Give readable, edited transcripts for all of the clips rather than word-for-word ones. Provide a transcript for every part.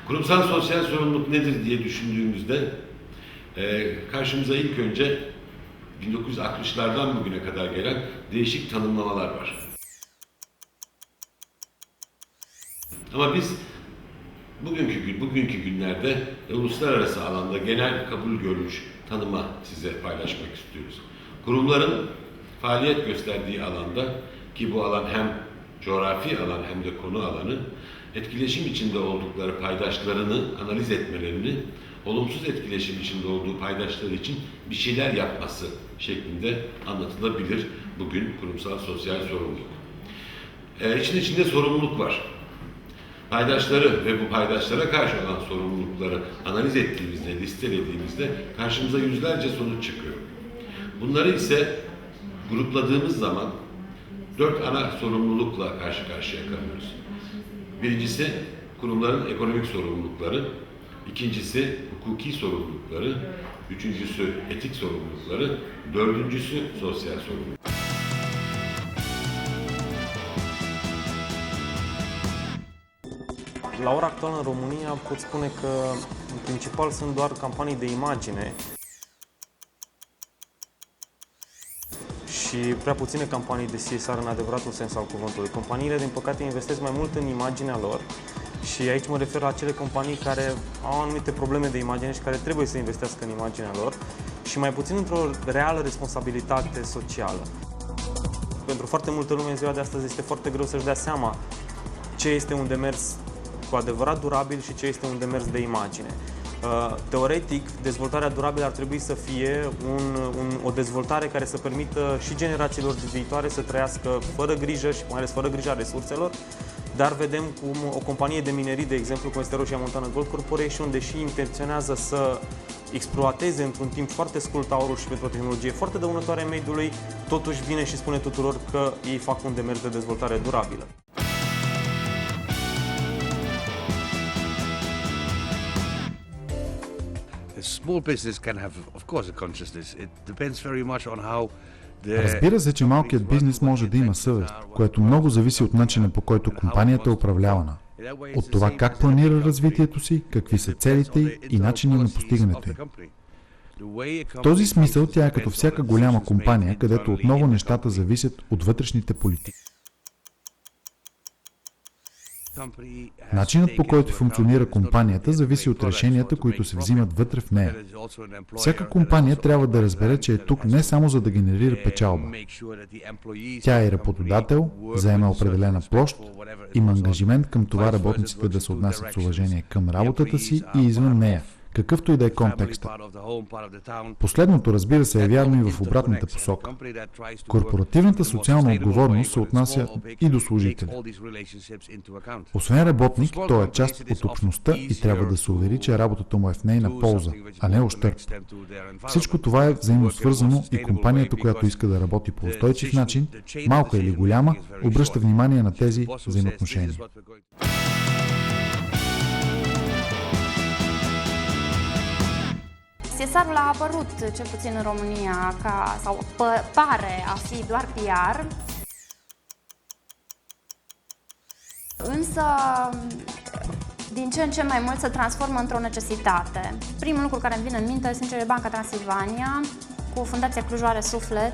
Kurumsal sosyal sorumluluk nedir diye düşündüğümüzde karşımıza ilk önce 1960'lardan bugüne kadar gelen değişik tanımlamalar var. Ama biz bugünkü günlerde uluslararası alanda genel kabul görmüş tanıma size paylaşmak istiyoruz. Kurumların faaliyet gösterdiği alanda, ki bu alan hem coğrafi alan hem de konu alanı, etkileşim içinde oldukları paydaşlarını analiz etmelerini, olumsuz etkileşim içinde olduğu paydaşları için bir şeyler yapması şeklinde anlatılabilir bugün kurumsal sosyal sorumluluk. İçin içinde sorumluluk var. Paydaşları ve bu paydaşlara karşı olan sorumlulukları analiz ettiğimizde, listelediğimizde karşımıza yüzlerce sonuç çıkıyor. Bunları ise grupladığımız zaman 4 ana sorumlulukla karşı karşıya kalıyoruz. Birincisi kurumların ekonomik sorumlulukları, ikincisi hukuki sorumlulukları, üçüncüsü etik sorumlulukları, dördüncüsü sosyal sorumluluk. La ora actuală în România pot spune că în principal sunt doar campanii de imagine și prea puține campanii de CSR în adevăratul sens al cuvântului. Companiile, din păcate, investesc mai mult în imaginea lor și aici mă refer la acele companii care au anumite probleme de imagine și care trebuie să investească în imaginea lor și mai puțin într-o reală responsabilitate socială. Pentru foarte multă lume în ziua de astăzi este foarte greu să-și dea seama ce este un demers cu adevărat durabil și ce este un demers de imagine. Teoretic, dezvoltarea durabilă ar trebui să fie o dezvoltare care să permită și generațiilor viitoare să trăiască fără grijă și mai ales fără grija resurselor, dar vedem cum o companie de minerit, de exemplu, cum este Roșia Montană Gold Corporation, deși intenționează să exploateze într-un timp foarte scurt aurul și pentru o tehnologie foarte dăunătoare mediului, totuși vine și spune tuturor că ei fac un demers de dezvoltare durabilă. Small business can have, of course, a consciousness. It depends very much on how. Разбира се, че малкият бизнес може да има съвест, което много зависи от начина, по който компанията е управлявана. От това как планира развитието си, какви са целите й и начина на постигането им. В този смисъл тя е като всяка голяма компания, където отново нещата зависят от вътрешните политики. Начинът, по който функционира компанията, зависи от решенията, които се взимат вътре в нея. Всяка компания трябва да разбере, че е тук не само за да генерира печалба. Тя е работодател, заема определена площ, има ангажимент към това работниците да се отнасят с уважение към работата си и извън нея, какъвто и да е контекста. Последното, разбира се, е вярно и в обратната посока. Корпоративната социална отговорност се отнася и до служителя. Освен работник, той е част от общността и трябва да се увери, че работата му е в нейна полза, а не ущърб. Всичко това е взаимно свързано и компанията, която иска да работи по устойчив начин, малка или голяма, обръща внимание на тези взаимоотношения. CSR-ul a apărut, cel puțin în România, sau pare a fi doar PR, însă din ce în ce mai mult se transformă într-o necesitate. Primul lucru care îmi vine în minte, sincer, e Banca Transilvania cu Fundația Clujoare Suflet.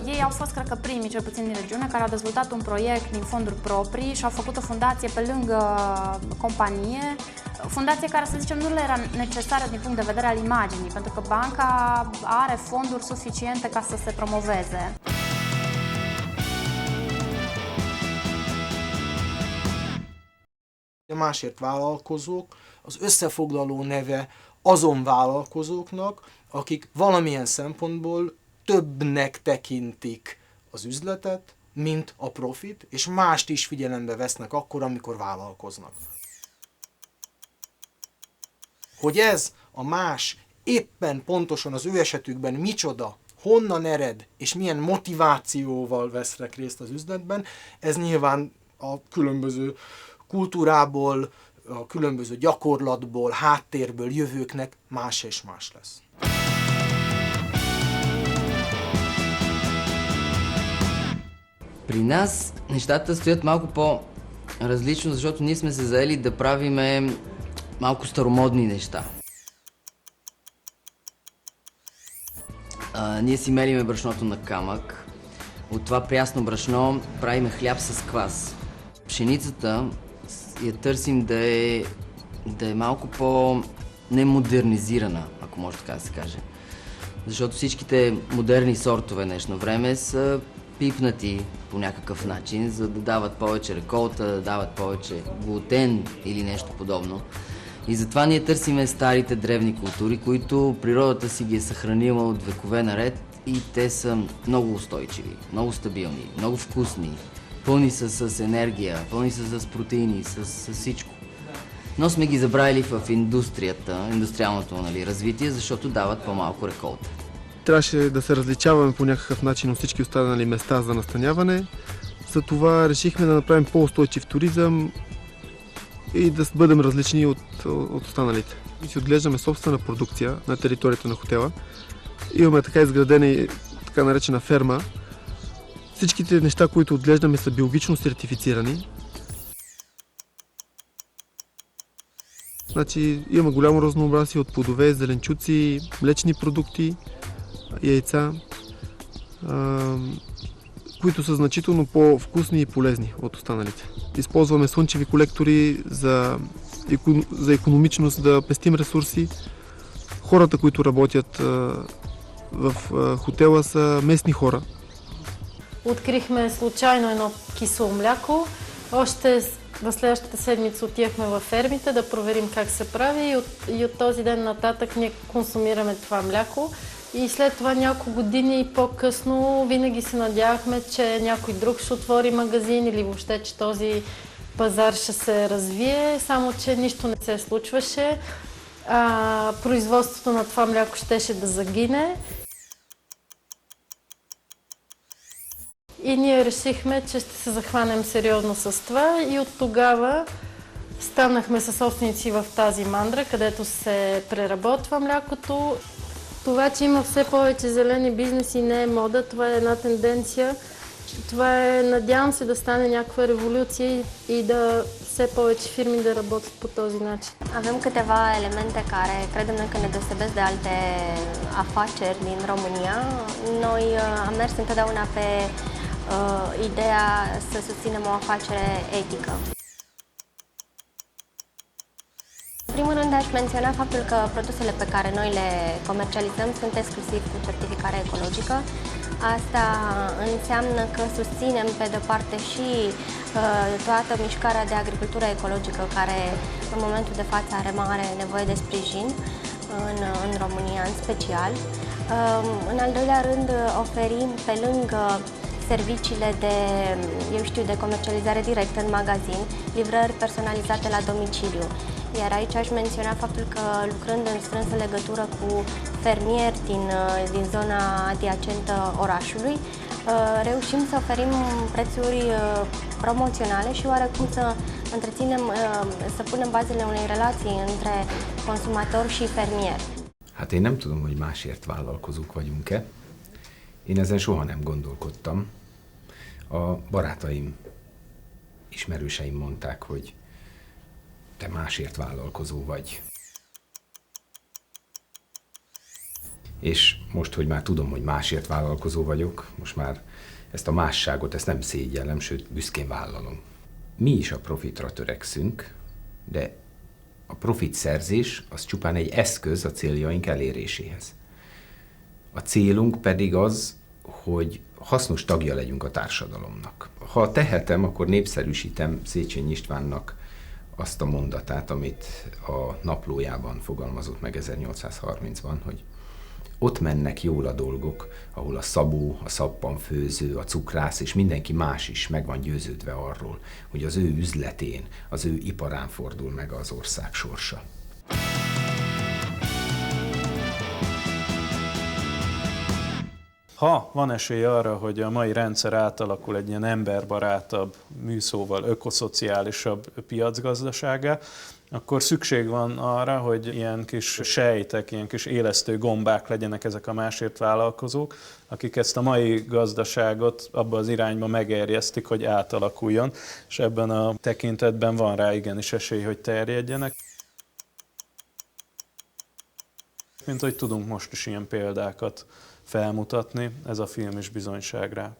Ei au fost, cred că, primii, cel puțin din regiune, care au dezvoltat un proiect din fonduri proprii și au făcut o fundație pe lângă companie, fundație care, să zicem, nu le era necesară din punct de vedere al imaginii, pentru că banca are fonduri suficiente ca să se promoveze. Másért vállalkozók az összefoglaló neve azon vállalkozóknak, akik valamilyen szempontból többnek tekintik az üzletet, mint a profit, és mást is figyelembe vesznek akkor, amikor vállalkoznak. Hogy ez a más éppen pontosan az ő esetükben micsoda, honnan ered, és milyen motivációval vesznek részt az üzletben, ez nyilván a különböző kultúrából, a különböző gyakorlatból, háttérből jövőknek más és más lesz. При нас нещата стоят малко различно, защото ние сме се заели да правиме малко старомодни неща. Ние си мелиме брашното на камък. От това прясно брашно правиме хляб с квас. Пшеницата я търсим да е малко по-немодернизирана, ако може така да се каже. Защото всичките модерни сортове днешно време са пипнати по някакъв начин, за да дават повече реколта, да дават повече глутен или нещо подобно. И затова ние търсиме старите древни култури, които природата си ги е съхранила от векове наред и те са много устойчиви, много стабилни, много вкусни, пълни са с енергия, пълни са с протеини, с всичко. Но сме ги забравили в индустриалното развитие, защото дават по-малко реколта. Трябваше да се различаваме по някакъв начин от всички останали места за настаняване. Затова решихме да направим по-устойчив туризъм и да бъдем различни от останалите. И си отглеждаме собствена продукция на територията на хотела. Имаме така изградена и така наречена ферма. Всичките неща, които отглеждаме, са биологично сертифицирани. Значи има голямо разнообразие от плодове, зеленчуци, млечни продукти, яйца, които са значително по-вкусни и полезни от останалите. Използваме слънчеви колектори за икономичност, да пестим ресурси. Хората, които работят в хотела, са местни хора. Открихме случайно едно кисело мляко. Още в следващата седмица отивахме във фермите да проверим как се прави и от този ден нататък ние консумираме това мляко. И след това няколко години по-късно винаги се надявахме, че някой друг ще отвори магазин или въобще, че този пазар ще се развие, само че нищо не се случваше. Производството на това мляко щеше да загине. И ние решихме, че ще се захванем сериозно с това и от тогава станахме съсобственици в тази мандра, където се преработва млякото. Това, че има все повече зелени бизнеси, не е мода, това е една тенденция. Това е, надявам се, да stane някаква revoluție и da все повече firmi да работят по този начин. Avem câteva elemente care credem noi că ne deosebesc de alte afaceri din România. Noi am mers întotdeauna pe ideea să susținem o afacere etică. În primul rând, aș menționa faptul că produsele pe care noi le comercializăm sunt exclusiv cu certificare ecologică. Asta înseamnă că susținem pe de-o parte și toată mișcarea de agricultură ecologică care în momentul de față are mare nevoie de sprijin în România în special. În al doilea rând, oferim pe lângă serviciile de comercializare directă în magazin, livrări personalizate la domiciliu. Iar aici aș menționa faptul că lucrând în strânsă legătură cu fermieri din zona adiacentă orașului, reușim să oferim prețuri promoționale și oarecum să întreținem, să punem bazele unei relații între consumator și fermier. Hát én nem tudom, hogy másért vállalkozók vagyunk-e. Én ezen soha nem gondolkodtam. A barátaim, ismerőseim mondták, hogy te másért vállalkozó vagy. És most, hogy már tudom, hogy másért vállalkozó vagyok, most már ezt a másságot, ezt nem szégyellem, sőt büszkén vállalom. Mi is a profitra törekszünk, de a profitszerzés az csupán egy eszköz a céljaink eléréséhez. A célunk pedig az, hogy hasznos tagja legyünk a társadalomnak. Ha tehetem, akkor népszerűsítem Széchenyi Istvánnak azt a mondatát, amit a naplójában fogalmazott meg 1830-ban, hogy ott mennek jól a dolgok, ahol a szabó, a szappanfőző, a cukrász és mindenki más is meg van győződve arról, hogy az ő üzletén, az ő iparán fordul meg az ország sorsa. Ha van esély arra, hogy a mai rendszer átalakul egy ilyen emberbarátabb, műszóval ökoszociálisabb piacgazdasággá, akkor szükség van arra, hogy ilyen kis sejtek, ilyen kis élesztő gombák legyenek ezek a másért vállalkozók, akik ezt a mai gazdaságot abba az irányba megerjesztik, hogy átalakuljon, és ebben a tekintetben van rá igenis esély, hogy terjedjenek. Mint hogy tudunk most is ilyen példákat felmutatni, ez a film is bizonyság rá.